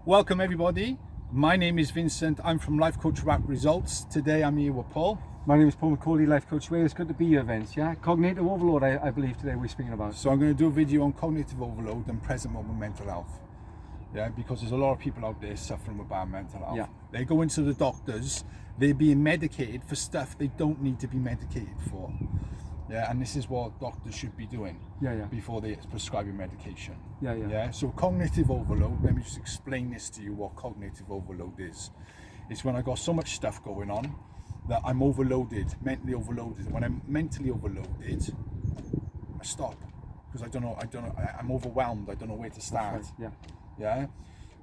Welcome everybody. My name is Vincent. I'm from Life Coach Rap Results. Today I'm here with Paul. My name is Paul McCauley, Life Coach. It's good to be here, Vince. Yeah, cognitive overload. I believe today we're speaking about. So I'm going to do a video on cognitive overload and present moment mental health. Yeah, because there's a lot of people out there suffering with bad mental health. Yeah. They go into the doctors. They're being medicated for stuff they don't need to be medicated for. Yeah, and this is what doctors should be doing. Before they prescribe your medication. Yeah. So cognitive overload, let me just explain this to you, what cognitive overload is. It's when I got so much stuff going on that I'm overloaded, mentally overloaded. When I'm mentally overloaded, I stop because I'm overwhelmed. I don't know where to start. Right. Yeah.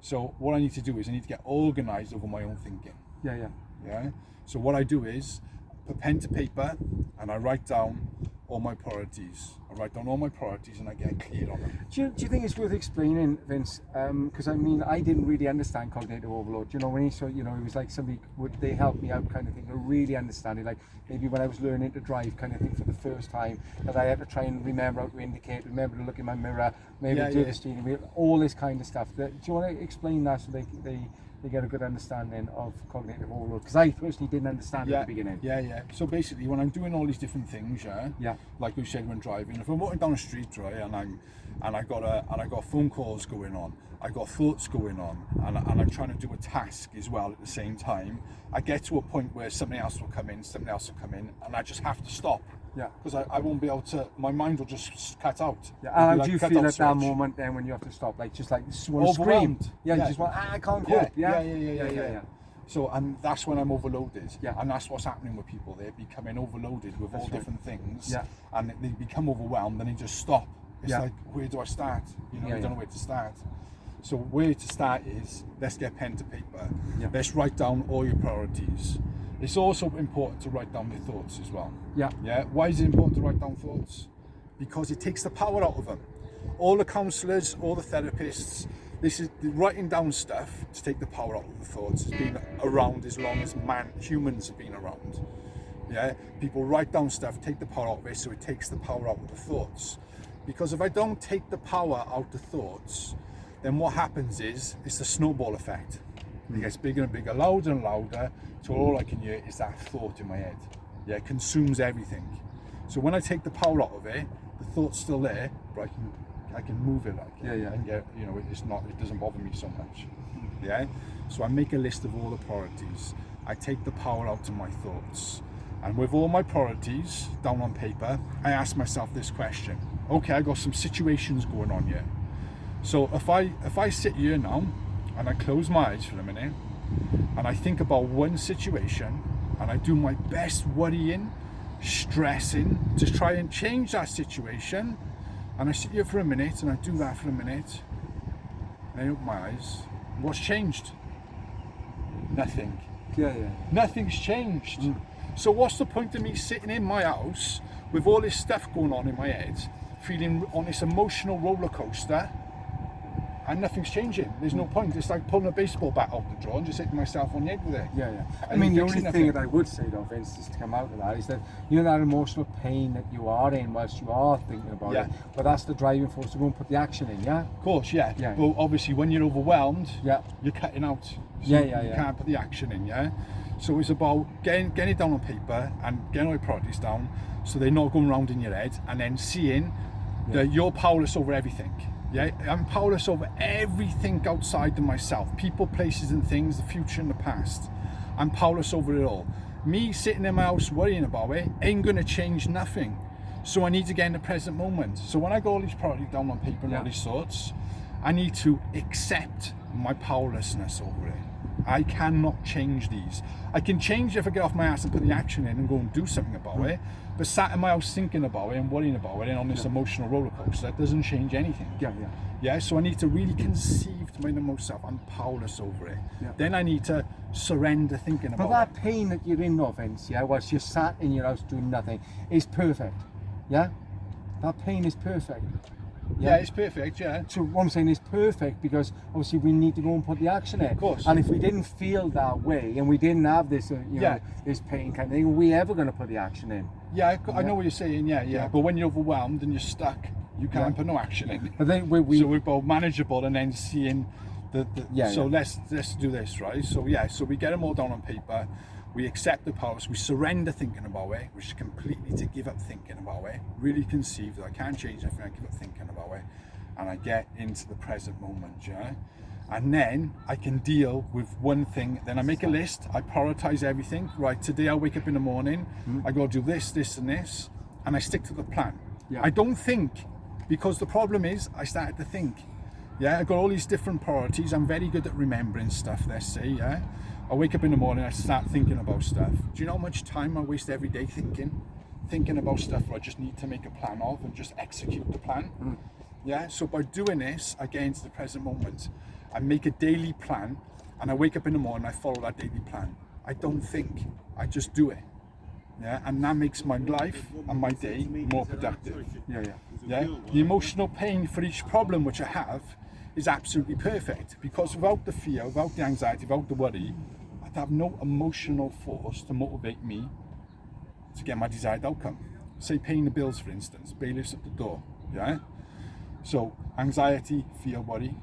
So what I need to do is I need to get organized over my own thinking. Yeah. So what I do is put pen to paper and I write down all my priorities. I write down all my priorities and I get clear on them. Do you think it's worth explaining, Vince? Because I mean, I didn't really understand cognitive overload. You know, when he saw, it was like somebody would they help me out kind of thing to really understand it. Like maybe when I was learning to drive kind of thing for the first time, that I had to try and remember how to indicate, remember to look in my mirror, maybe do the steering wheel, all this kind of stuff. Do you want to explain that so they get a good understanding of cognitive overload? Because I personally didn't understand it at the beginning. Yeah. So basically, when I'm doing all these different things, like we said when driving, if I'm walking down the street, right, and I got phone calls going on, I got thoughts going on, and I'm trying to do a task as well at the same time, I get to a point where something else will come in, and I just have to stop. Yeah. Because I won't be able to, my mind will just cut out. Yeah. And how do you feel at that moment then when you have to stop? Like just like overwhelmed. Scream? Yeah. You just want, I can't cope. Yeah. So, and that's when I'm overloaded. Yeah. And that's what's happening with people. They're becoming overloaded with all different things. Yeah. And they become overwhelmed and they just stop. It's like, where do I start? You don't know where to start. So where to start is, let's get pen to paper. Yeah. Let's write down all your priorities. It's also important to write down your thoughts as well. Yeah. Why is it important to write down thoughts? Because it takes the power out of them. All the counsellors, all the therapists, this is writing down stuff to take the power out of the thoughts. It's been around as long as humans have been around. Yeah, people write down stuff, take the power out of it, so it takes the power out of the thoughts. Because if I don't take the power out of the thoughts, then what happens is it's the snowball effect. It gets bigger and bigger, louder and louder, so all I can hear is that thought in my head. Yeah, it consumes everything. So when I take the power out of it, the thought's still there, but I can move it and get, it doesn't bother me so much. Yeah. So I make a list of all the priorities. I take the power out of my thoughts. And with all my priorities down on paper, I ask myself this question. Okay, I got some situations going on here. So if I sit here now and I close my eyes for a minute and I think about one situation and I do my best worrying, stressing to try and change that situation, and I sit here for a minute and I do that for a minute and I open my eyes, what's changed? Nothing. Nothing's changed. So what's the point of me sitting in my house with all this stuff going on in my head, feeling on this emotional roller coaster, and nothing's changing? There's no point. It's like pulling a baseball bat out the drawer and just hitting myself on the head with it. I mean, the only thing that I would say though, Vince, is to come out of that is that that emotional pain that you are in whilst you are thinking about it, but that's the driving force to go and put the action in. Of course. But obviously when you're overwhelmed, you're cutting out. So you can't put the action in. So it's about getting it down on paper and getting all your priorities down so they're not going around in your head, and then seeing that you're powerless over everything. I'm powerless over everything outside of myself. People, places and things, the future and the past. I'm powerless over it all. Me sitting in my house worrying about it ain't going to change nothing. So I need to get in the present moment. So when I got all these priorities down on paper and all these thoughts, I need to accept my powerlessness over it. I cannot change these. I can change if I get off my ass and put the action in and go and do something about it. But sat in my house thinking about it and worrying about it and on this emotional roller coaster, that doesn't change anything. So I need to really conceive to my innermost self, I'm powerless over it. Then I need to surrender thinking about it. But that pain that you're in, Vince, whilst you're sat in your house doing nothing, is perfect. That pain is perfect. It's perfect. So what I'm saying is perfect because obviously we need to go and put the action in. Of course. And if we didn't feel that way and we didn't have this, this pain kind of thing, are we ever going to put the action in? I know what you're saying. But when you're overwhelmed and you're stuck, you can't put no action in. I think so we're both manageable, and then seeing So let's do this, right? So so we get them all down on paper. We accept the powers. We surrender thinking about it, which is completely to give up thinking about it. Really conceive that I can't change anything. I give up thinking about it, and I get into the present moment. Yeah. And then I can deal with one thing. Then I make a list. I prioritize everything. Right, today I wake up in the morning. I got to do this, this, and this, and I stick to the plan. Yeah. I don't think, because the problem is I started to think. Yeah, I got all these different priorities. I'm very good at remembering stuff. Let's say, yeah. I wake up in the morning. I start thinking about stuff. Do you know how much time I waste every day thinking about stuff where I just need to make a plan of and just execute the plan? Yeah. So by doing this, I get into the present moment. I make a daily plan, and I wake up in the morning, I follow that daily plan. I don't think, I just do it. Yeah, and that makes my life and my day more productive. Yeah. The emotional pain for each problem which I have is absolutely perfect, because without the fear, without the anxiety, without the worry, I'd have no emotional force to motivate me to get my desired outcome. Say paying the bills, for instance, bailiffs at the door. Yeah. So anxiety, fear, worry.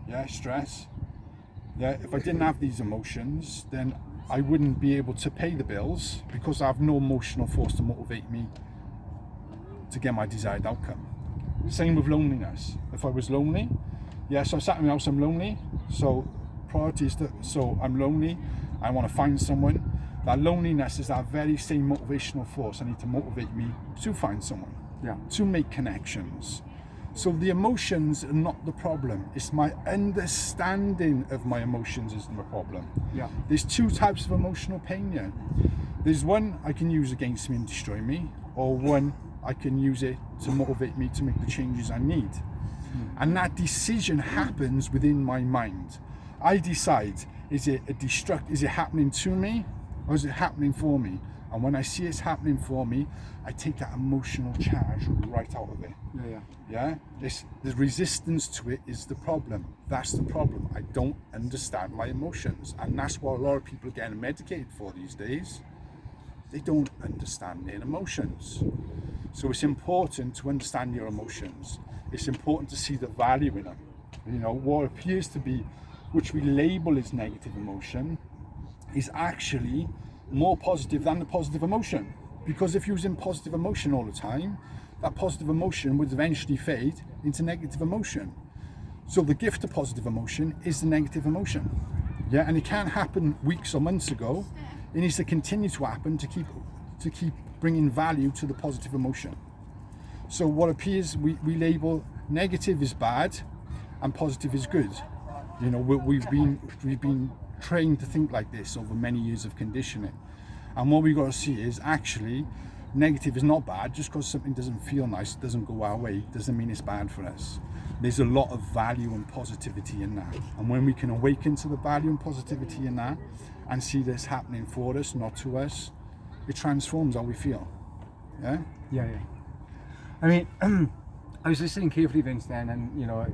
Yeah, stress. Yeah, if I didn't have these emotions, then I wouldn't be able to pay the bills, because I have no emotional force to motivate me to get my desired outcome. Same with loneliness. If I was lonely, so I sat in my house, I'm lonely. So priorities, so I'm lonely, I want to find someone. That loneliness is that very same motivational force I need to motivate me to find someone, to make connections. So the emotions are not the problem. It's my understanding of my emotions is the problem. Yeah. There's two types of emotional pain here. There's one I can use against me and destroy me, or one I can use it to motivate me to make the changes I need. And that decision happens within my mind. I decide, is it happening to me, or is it happening for me? And when I see it's happening for me, I take that emotional charge right out of it. Yeah. The resistance to it is the problem. That's the problem. I don't understand my emotions, and that's what a lot of people are getting medicated for these days. They don't understand their emotions. So it's important to understand your emotions. It's important to see the value in them. You know, what appears to be, which we label as negative emotion, is actually more positive than the positive emotion. Because if you're using positive emotion all the time, that positive emotion would eventually fade into negative emotion. So the gift of positive emotion is the negative emotion. Yeah, and it can't happen weeks or months ago. It needs to continue to happen to keep bringing value to the positive emotion. So what appears, we label negative is bad and positive is good. You know, we've been trained to think like this over many years of conditioning. And what we've got to see is actually negative is not bad. Just because something doesn't feel nice, doesn't go our way, doesn't mean it's bad for us. There's a lot of value and positivity in that. And when we can awaken to the value and positivity in that and see this happening for us, not to us, it transforms how we feel. Yeah? Yeah. I mean, I was listening carefully, Vince, then, and you know,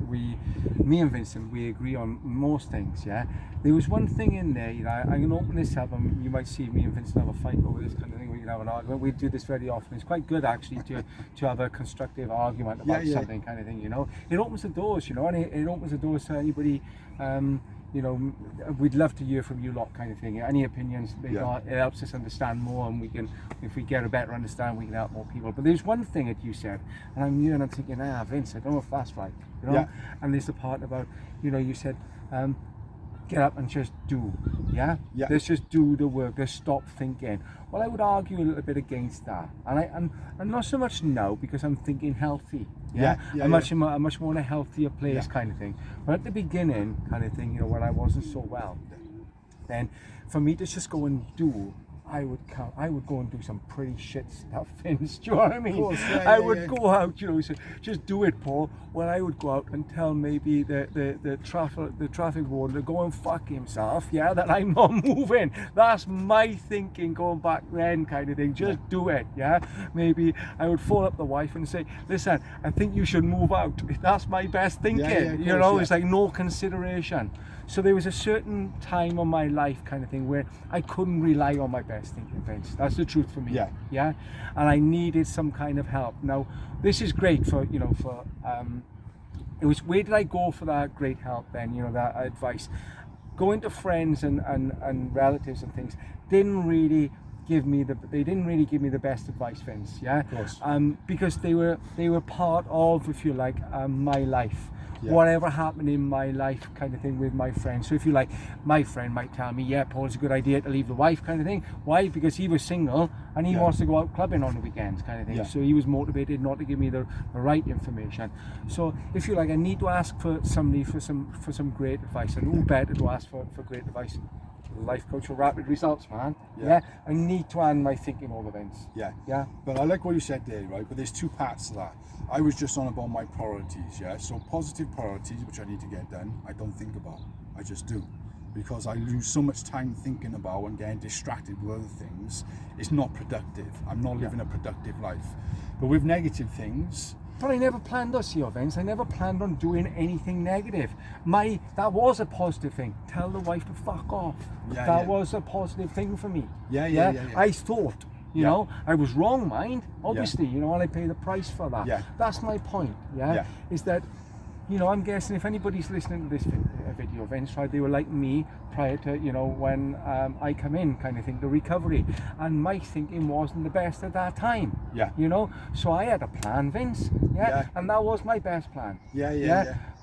me and Vincent, we agree on most things. Yeah, there was one thing in there. You know, I'm going to open this up, and you might see me and Vincent have a fight over this kind of thing. We can have an argument. We do this very often. It's quite good actually to have a constructive argument about something, kind of thing. You know, it opens the doors. You know, and it opens the doors to anybody. You know, we'd love to hear from you lot, kind of thing. Any opinions, it helps us understand more, and we can, if we get a better understanding, we can help more people. But there's one thing that you said, and I'm here and I'm thinking, Vince, I don't know if that's right. You know, and there's the part about, you know, you said, get up and just do. Let's just do the work. Let's stop thinking. Well, I would argue a little bit against that, and not so much now, because I'm thinking healthy. I'm much more in a healthier place, kind of thing. But at the beginning, kind of thing, you know, when I wasn't so well, then for me to just go and do, I would go and do some pretty shit stuff, Vince. Do you know what I mean? Of course, I would go out, you know, say, just do it, Paul. Well, I would go out and tell maybe the traffic warden to go and fuck himself, that I'm not moving. That's my thinking going back then, kind of thing. Just do it, Maybe I would phone up the wife and say, listen, I think you should move out. That's my best thinking. You know, it's like no consideration. So there was a certain time of my life, kind of thing, where I couldn't rely on my best thinking, Vince. That's the truth for me. And I needed some kind of help. Now, this is great for, you know, for it was, where did I go for that great help then, you know, that advice? Going to friends and relatives and things didn't really give me the best advice, Vince. Yeah, of course. Because they were part of, if you like, my life. Yeah. Whatever happened in my life, kind of thing, with my friends. So if you like, my friend might tell me, yeah, Paul, it's a good idea to leave the wife, kind of thing. Why? Because he was single and he wants to go out clubbing on the weekends, kind of thing. Yeah. So he was motivated not to give me the right information. So if you like, I need to ask for somebody for some great advice, and who better to ask for great advice? Life coach for rapid results, man. Yeah. I need to end my thinking all events. Yeah. But I like what you said there, right? But there's two parts to that. I was just on about my priorities, yeah. So positive priorities, which I need to get done, I don't think about. I just do. Because I lose so much time thinking about and getting distracted with other things. It's not productive. I'm not living a productive life. But with negative things, but I never planned those events. I never planned on doing anything negative. That was a positive thing. Tell the wife to fuck off. That was a positive thing for me. Yeah. I thought, you know, I was wrong, mind. Obviously, you know, and I pay the price for that. Yeah. That's my point. Is that, you know, I'm guessing if anybody's listening to this video, Vince, right, they were like me prior to, you know, when I come in, kind of thing, the recovery, and my thinking wasn't the best at that time. You know, so I had a plan, Vince. And that was my best plan.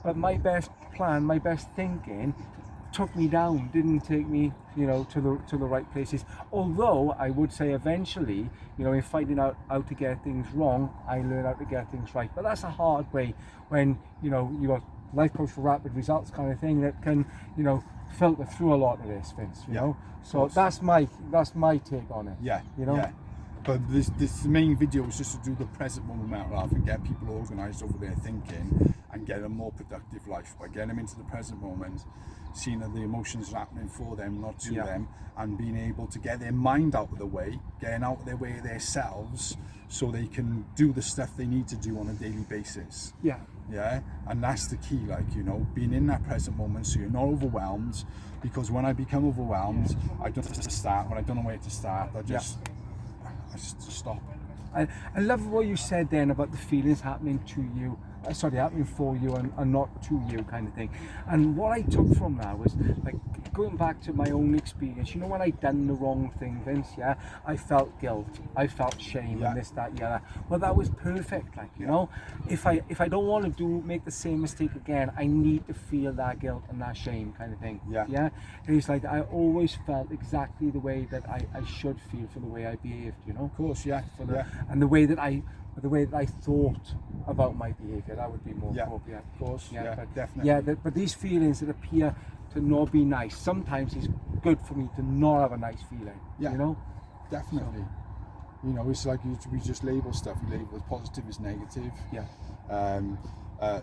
But my best plan, my best thinking, took me down, didn't take me, you know, to the right places. Although I would say eventually, you know, in finding out how to get things wrong, I learned how to get things right. But that's a hard way when, you know, you got life coach for rapid results kind of thing that can, you know, filter through a lot of this, Vince. You know, so that's my take on it. You know. But this main video was just to do the present moment rather and get people organised over their thinking and get a more productive life by getting them into the present moment, seeing that the emotions are happening for them, not to them, and being able to get their mind out of the way, getting out of their way themselves, so they can do the stuff they need to do on a daily basis. And that's the key, like, you know, being in that present moment so you're not overwhelmed, because when I become overwhelmed, I don't know where to start. When I don't know where to start, I just stop. I love what you said then about the feelings happening to you, happening for you and not to you, kind of thing. And what I took from that was, like, going back to my own experience, you know, when I done the wrong thing, Vince, I felt guilt, I felt shame, and this, that, well, that was perfect, like, you know, if I don't want to make the same mistake again, I need to feel that guilt and that shame, kind of thing. And it's like, I always felt exactly the way that I should feel for the way I behaved, you know. Of course, and the way that I thought about my behaviour, that would be more appropriate. Of course, but definitely. But these feelings that appear to not be nice, sometimes it's good for me to not have a nice feeling. You know, definitely. So, you know, it's like we just label stuff. We label positive is negative.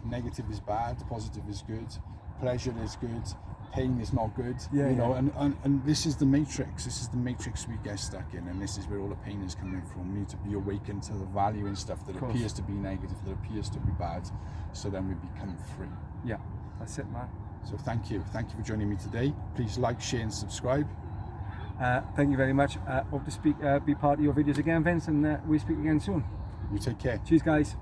Negative is bad. Positive is good. Pleasure is good. Pain is not good. You know, and this is the matrix. This is the matrix we get stuck in, and this is where all the pain is coming from. We need to be awakened to the value in stuff that appears to be negative, that appears to be bad, so then we become free. That's it, man. So thank you for joining me today. Please like, share and subscribe. Thank you very much. Hope to be part of your videos again, Vince, and we'll speak again soon. You take care. Cheers, guys.